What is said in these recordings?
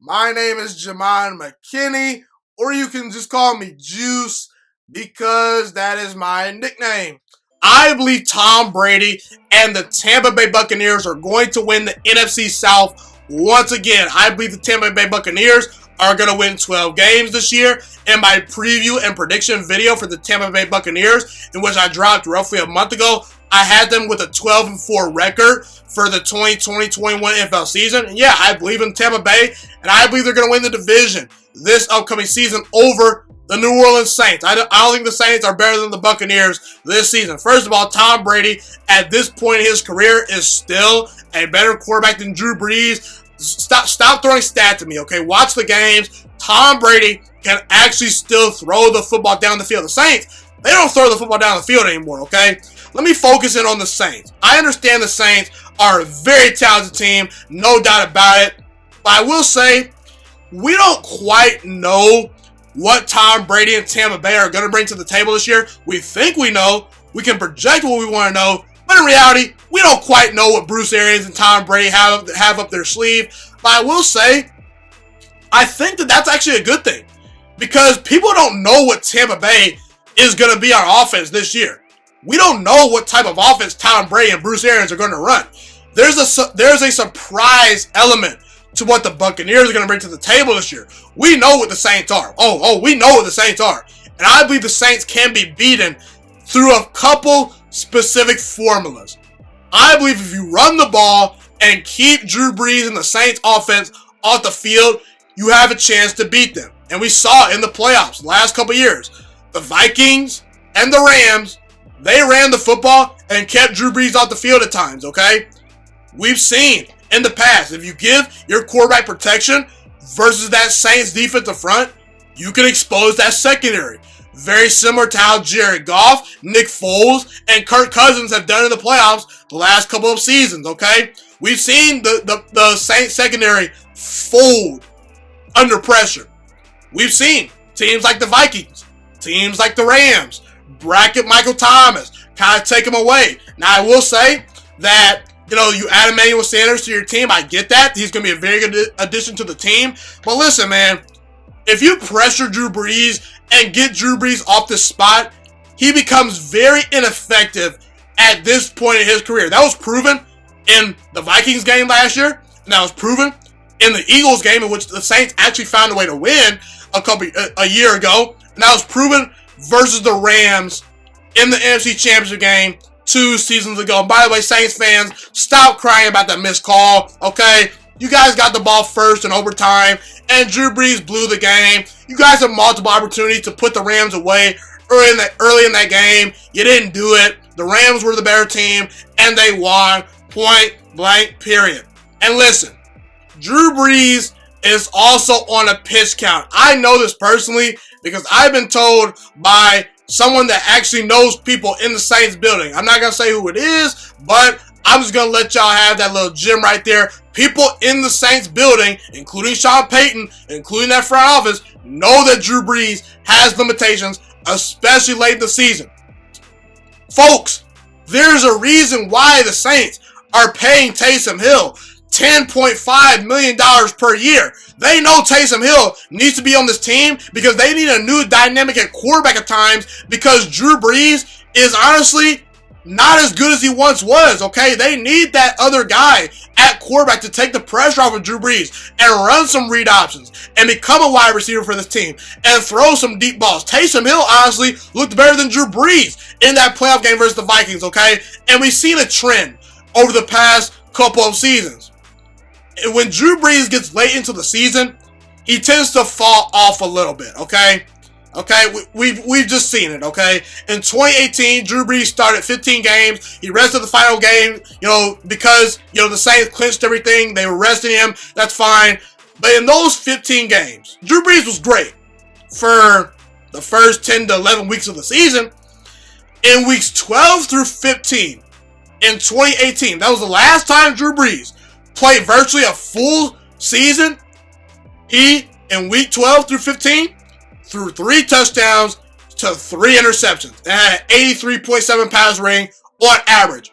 My name is Jamon McKinney, or you can just call me Juice because that is my nickname. I believe Tom Brady and the Tampa Bay Buccaneers are going to win the NFC South once again. I believe the Tampa Bay Buccaneers are going to win 12 games this year. In my preview and prediction video for the Tampa Bay Buccaneers, in which I dropped roughly a month ago, I had them with a 12-4 record for the 2020-21 NFL season. And yeah, I believe in Tampa Bay, and I believe they're going to win the division this upcoming season over the New Orleans Saints. I don't think the Saints are better than the Buccaneers this season. First of all, Tom Brady, at this point in his career, is still a better quarterback than Drew Brees. Stop throwing stats at me, okay? Watch the games. Tom Brady can actually still throw the football down the field. The Saints, they don't throw the football down the field anymore, okay? Let me focus in on the Saints. I understand the Saints are a very talented team, no doubt about it. But I will say, we don't quite know what Tom Brady and Tampa Bay are going to bring to the table this year. We think we know. We can project what we want to know. But in reality, we don't quite know what Bruce Arians and Tom Brady have up their sleeve. But I will say, I think that that's actually a good thing. Because people don't know what Tampa Bay is going to be our offense this year. We don't know what type of offense Tom Brady and Bruce Arians are going to run. There's a surprise element to what the Buccaneers are going to bring to the table this year. We know what the Saints are. We know what the Saints are. And I believe the Saints can be beaten through a couple specific formulas. I believe if you run the ball and keep Drew Brees and the Saints offense off the field, you have a chance to beat them. And we saw it in the playoffs the last couple years. The Vikings and the Rams, they ran the football and kept Drew Brees off the field at times, okay? We've seen in the past, if you give your quarterback protection versus that Saints defensive front, you can expose that secondary. Very similar to how Jared Goff, Nick Foles, and Kirk Cousins have done in the playoffs the last couple of seasons, okay? We've seen the Saints secondary fold under pressure. We've seen teams like the Vikings, teams like the Rams, bracket Michael Thomas, kind of take him away. Now, I will say that, you add Emmanuel Sanders to your team. I get that. He's going to be a very good addition to the team. But listen, man, if you pressure Drew Brees and get Drew Brees off the spot, he becomes very ineffective at this point in his career. That was proven in the Vikings game last year, and that was proven in the Eagles game, in which the Saints actually found a way to win a year ago, and that was proven versus the Rams in the NFC Championship game 2 seasons ago. And by the way, Saints fans, stop crying about that missed call, okay? You guys got the ball first in overtime, and Drew Brees blew the game. You guys have multiple opportunities to put the Rams away early in that game. You didn't do it. The Rams were the better team, and they won, point blank, period. And listen, Drew Brees is also on a pitch count. I know this personally because I've been told by someone that actually knows people in the Saints building. I'm not going to say who it is, but I'm just going to let y'all have that little gem right there. People in the Saints building, including Sean Payton, including that front office, know that Drew Brees has limitations, especially late in the season. Folks, there's a reason why the Saints are paying Taysom Hill $10.5 million per year. They know Taysom Hill needs to be on this team because they need a new dynamic at quarterback at times because Drew Brees is honestly not as good as he once was, okay? They need that other guy at quarterback to take the pressure off of Drew Brees and run some read options and become a wide receiver for this team and throw some deep balls. Taysom Hill honestly looked better than Drew Brees in that playoff game versus the Vikings, okay? And we've seen a trend over the past couple of seasons. When Drew Brees gets late into the season, he tends to fall off a little bit, okay? We've just seen it, okay? In 2018, Drew Brees started 15 games. He rested the final game, because, the Saints clinched everything. They were resting him. That's fine. But in those 15 games, Drew Brees was great for the first 10 to 11 weeks of the season. In weeks 12 through 15 in 2018, that was the last time Drew Brees played virtually a full season. He, in week 12 through 15, threw 3 touchdowns to 3 interceptions and had an 83.7 passer rating on average.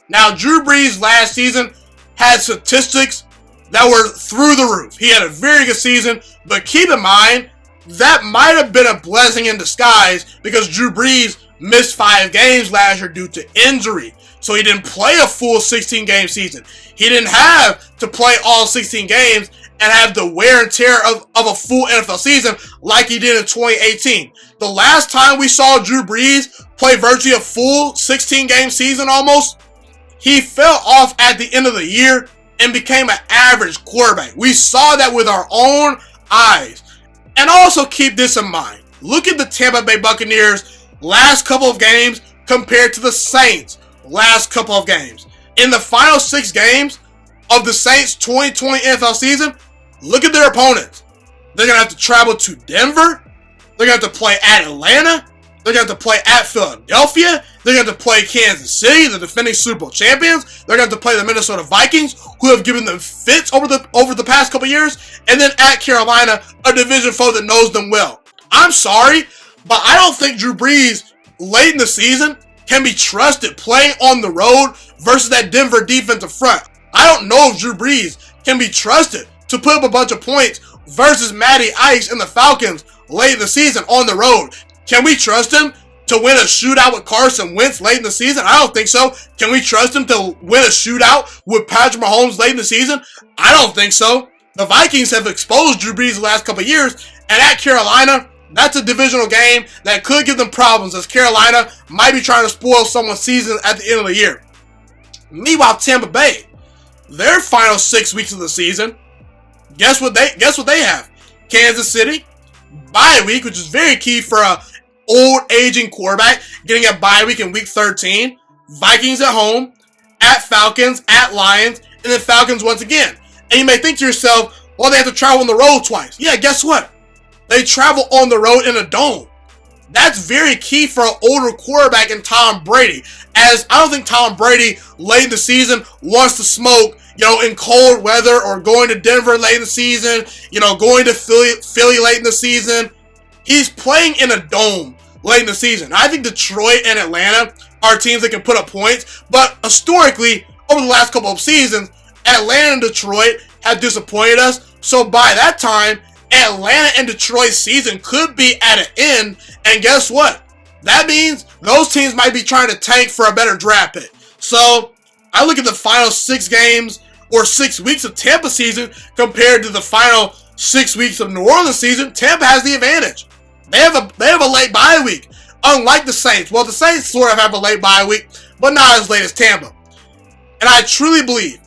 Now, Drew Brees last season had statistics that were through the roof. He had a very good season, but keep in mind, that might have been a blessing in disguise because Drew Brees missed 5 games last year due to injury. So he didn't play a full 16-game season. He didn't have to play all 16 games and have the wear and tear of a full NFL season like he did in 2018. The last time we saw Drew Brees play virtually a full 16-game season almost, he fell off at the end of the year and became an average quarterback. We saw that with our own eyes. And also keep this in mind. Look at the Tampa Bay Buccaneers last couple of games compared to the Saints last couple of games. In the final 6 games of the Saints 2020 NFL season, look at their opponents. They're going to have to travel to Denver. They're going to have to play at Atlanta. They're going to have to play at Philadelphia. They're going to have to play Kansas City, the defending Super Bowl champions. They're going to have to play the Minnesota Vikings, who have given them fits over the past couple years. And then at Carolina, a division foe that knows them well. I'm sorry, but I don't think Drew Brees late in the season can be trusted playing on the road versus that Denver defensive front. I don't know if Drew Brees can be trusted to put up a bunch of points versus Matty Ice and the Falcons late in the season on the road. Can we trust him to win a shootout with Carson Wentz late in the season? I don't think so. Can we trust him to win a shootout with Patrick Mahomes late in the season? I don't think so. The Vikings have exposed Drew Brees the last couple of years, and at Carolina, that's a divisional game that could give them problems as Carolina might be trying to spoil someone's season at the end of the year. Meanwhile, Tampa Bay, their final 6 weeks of the season, guess what they have? Kansas City, bye week, which is very key for a old aging quarterback, getting a bye week in week 13. Vikings at home, at Falcons, at Lions, and then Falcons once again. And you may think to yourself, well, they have to travel on the road twice. Yeah, guess what? They travel on the road in a dome. That's very key for an older quarterback in Tom Brady, as I don't think Tom Brady late in the season wants to smoke, in cold weather, or going to Denver late in the season, going to Philly late in the season. He's playing in a dome late in the season. I think Detroit and Atlanta are teams that can put up points, but historically, over the last couple of seasons, Atlanta and Detroit have disappointed us. So by that time, Atlanta and Detroit's season could be at an end, and guess what? That means those teams might be trying to tank for a better draft pick. So I look at the final 6 games or 6 weeks of Tampa season compared to the final 6 weeks of New Orleans season. Tampa has the advantage. They have a late bye week, unlike the Saints. Well, the Saints sort of have a late bye week, but not as late as Tampa. And I truly believe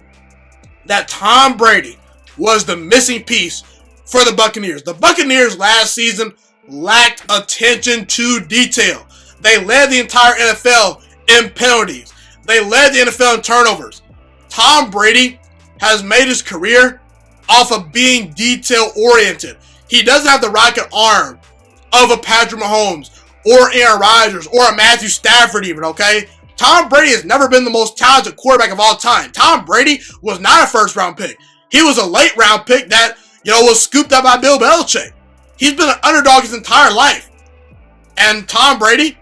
that Tom Brady was the missing piece for the Buccaneers. The Buccaneers last season lacked attention to detail. They led the entire NFL in penalties. They led the NFL in turnovers. Tom Brady has made his career off of being detail-oriented. He doesn't have the rocket arm of a Patrick Mahomes or Aaron Rodgers or a Matthew Stafford even, okay? Tom Brady has never been the most talented quarterback of all time. Tom Brady was not a first-round pick. He was a late-round pick that, was scooped up by Bill Belichick. He's been an underdog his entire life. And Tom Brady,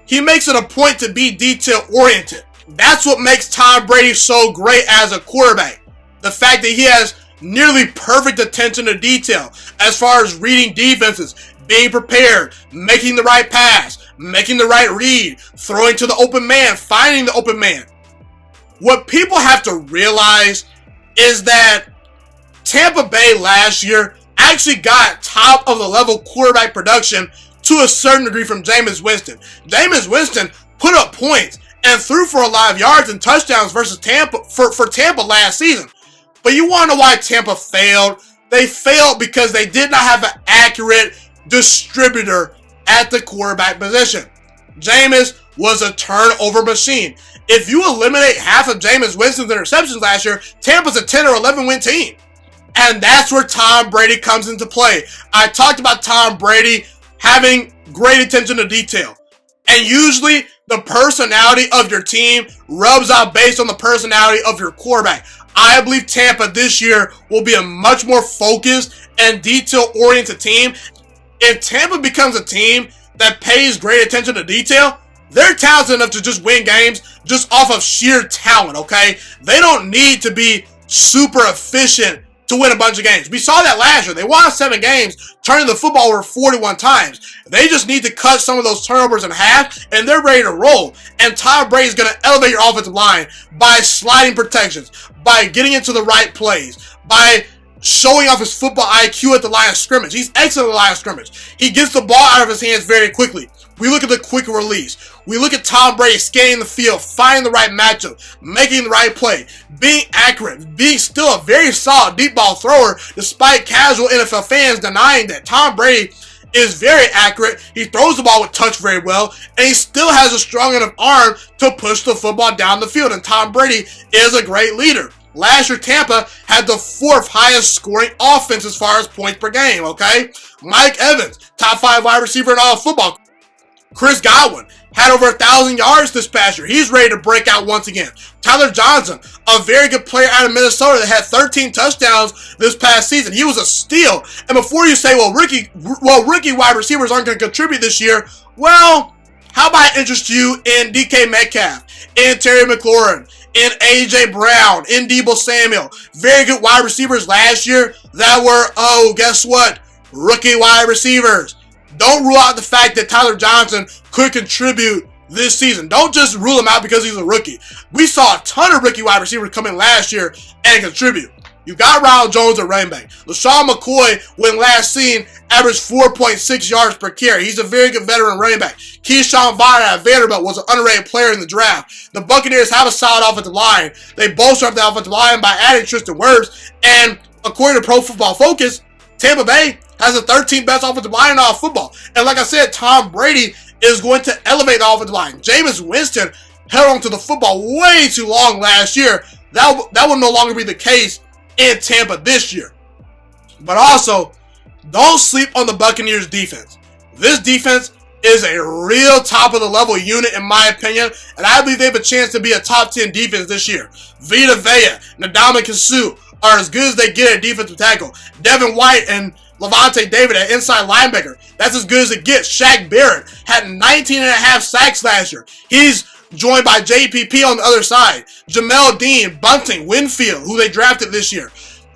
he makes it a point to be detail-oriented. That's what makes Tom Brady so great as a quarterback. The fact that he has nearly perfect attention to detail as far as reading defenses, being prepared, making the right pass, making the right read, throwing to the open man, finding the open man. What people have to realize is that Tampa Bay last year actually got top of the level quarterback production to a certain degree from Jameis Winston. Jameis Winston put up points and threw for a lot of yards and touchdowns versus Tampa for Tampa last season. But you want to know why Tampa failed? They failed because they did not have an accurate distributor at the quarterback position. Jameis was a turnover machine. If you eliminate half of Jameis Winston's interceptions last year, Tampa's a 10 or 11 win team. And that's where Tom Brady comes into play. I talked about Tom Brady having great attention to detail. And usually the personality of your team rubs out based on the personality of your quarterback. I believe Tampa this year will be a much more focused and detail-oriented team. If Tampa becomes a team that pays great attention to detail, they're talented enough to just win games just off of sheer talent, okay? They don't need to be super efficient to win a bunch of games. We saw that last year. They won 7 games, turning the football over 41 times. They just need to cut some of those turnovers in half, and they're ready to roll. And Tom Brady is going to elevate your offensive line by sliding protections, by getting into the right plays, by showing off his football IQ at the line of scrimmage. He's excellent at the line of scrimmage. He gets the ball out of his hands very quickly. We look at the quick release. We look at Tom Brady scanning the field, finding the right matchup, making the right play, being accurate, being still a very solid deep ball thrower despite casual NFL fans denying that. Tom Brady is very accurate. He throws the ball with touch very well, and he still has a strong enough arm to push the football down the field, and Tom Brady is a great leader. Last year, Tampa had the 4th highest scoring offense as far as points per game, okay? Mike Evans, top 5 wide receiver in all of football. Chris Godwin had over 1,000 yards this past year. He's ready to break out once again. Tyler Johnson, a very good player out of Minnesota that had 13 touchdowns this past season. He was a steal. And before you say, well, rookie wide receivers aren't going to contribute this year, well, how about I interest you in DK Metcalf, in Terry McLaurin, in A.J. Brown, in Deebo Samuel. Very good wide receivers last year that were, guess what? Rookie wide receivers. Don't rule out the fact that Tyler Johnson could contribute this season. Don't just rule him out because he's a rookie. We saw a ton of rookie wide receivers come in last year and contribute. You got Ronald Jones at running back. LaShawn McCoy, when last seen, averaged 4.6 yards per carry. He's a very good veteran running back. Keyshawn Vaughn at Vanderbilt was an underrated player in the draft. The Buccaneers have a solid offensive line. They bolster up the offensive line by adding Tristan Wirfs. And according to Pro Football Focus, Tampa Bay has the 13th best offensive line in all of football. And like I said, Tom Brady is going to elevate the offensive line. Jameis Winston held on to the football way too long last year. That will no longer be the case in Tampa this year. But also, don't sleep on the Buccaneers defense. This defense is a real top of the level unit in my opinion, and I believe they have a chance to be a top 10 defense this year. Vita Vea, Ndamukong Suh are as good as they get at defensive tackle. Devin White and Levante David at inside linebacker, that's as good as it gets. Shaq Barrett had 19.5 sacks last year. He's joined by JPP on the other side. Jamel Dean, Bunting, Winfield, who they drafted this year.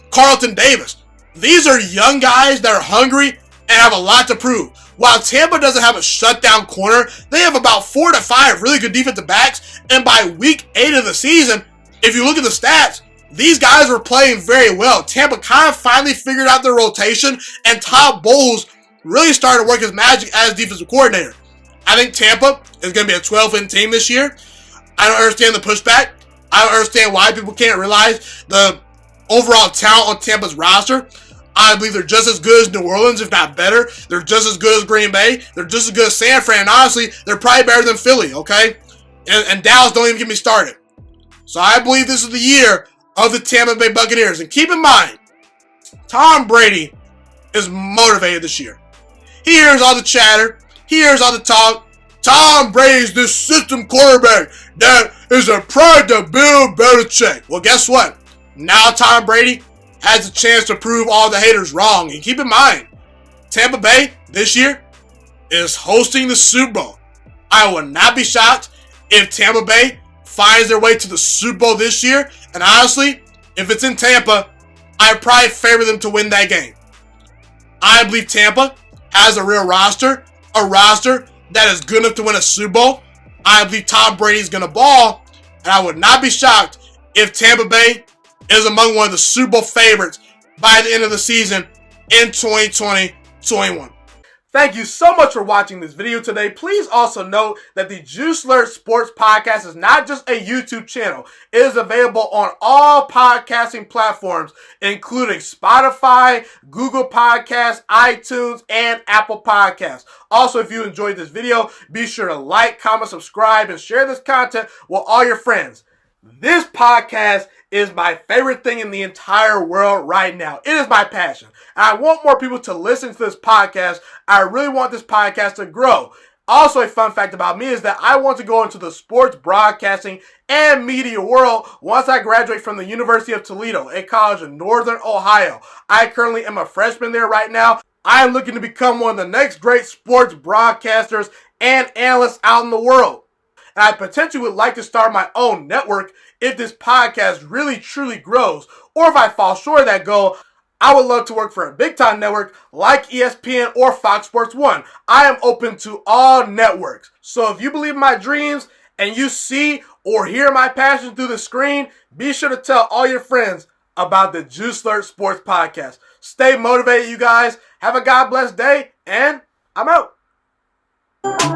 Carlton Davis. These are young guys that are hungry and have a lot to prove. While Tampa doesn't have a shutdown corner, they have about 4 to 5 really good defensive backs. And by week 8 of the season, if you look at the stats, these guys were playing very well. Tampa kind of finally figured out their rotation, and Todd Bowles really started to work his magic as defensive coordinator. I think Tampa is going to be a 12-win team this year. I don't understand the pushback. I don't understand why people can't realize the overall talent on Tampa's roster. I believe they're just as good as New Orleans, if not better. They're just as good as Green Bay. They're just as good as San Fran. And honestly, they're probably better than Philly, okay? And Dallas, don't even get me started. So I believe this is the year of the Tampa Bay Buccaneers. And keep in mind, Tom Brady is motivated this year. He hears all the chatter. He hears all the talk. Tom Brady's this system quarterback that is a product of Bill Belichick. Well, guess what? Now Tom Brady has a chance to prove all the haters wrong. And keep in mind, Tampa Bay this year is hosting the Super Bowl. I would not be shocked if Tampa Bay finds their way to the Super Bowl this year. And honestly, if it's in Tampa, I'd probably favor them to win that game. I believe Tampa has a real roster, a roster that is good enough to win a Super Bowl. I believe Tom Brady's going to ball, and I would not be shocked if Tampa Bay is among one of the Super Bowl favorites by the end of the season in 2020-21. Thank you so much for watching this video today. Please also note that the Juice Alert Sports Podcast is not just a YouTube channel. It is available on all podcasting platforms, including Spotify, Google Podcasts, iTunes, and Apple Podcasts. Also, if you enjoyed this video, be sure to like, comment, subscribe, and share this content with all your friends. This podcast is my favorite thing in the entire world right now. It is my passion. And I want more people to listen to this podcast. I really want this podcast to grow. Also, a fun fact about me is that I want to go into the sports broadcasting and media world once I graduate from the University of Toledo, a college in Northern Ohio. I currently am a freshman there right now. I am looking to become one of the next great sports broadcasters and analysts out in the world. and I potentially would like to start my own network if this podcast really truly grows. Or if I fall short of that goal, I would love to work for a big-time network like ESPN or Fox Sports 1. I am open to all networks. So if you believe in my dreams and you see or hear my passion through the screen, be sure to tell all your friends about the Juice Alert Sports Podcast. Stay motivated, you guys. Have a God bless day, and I'm out.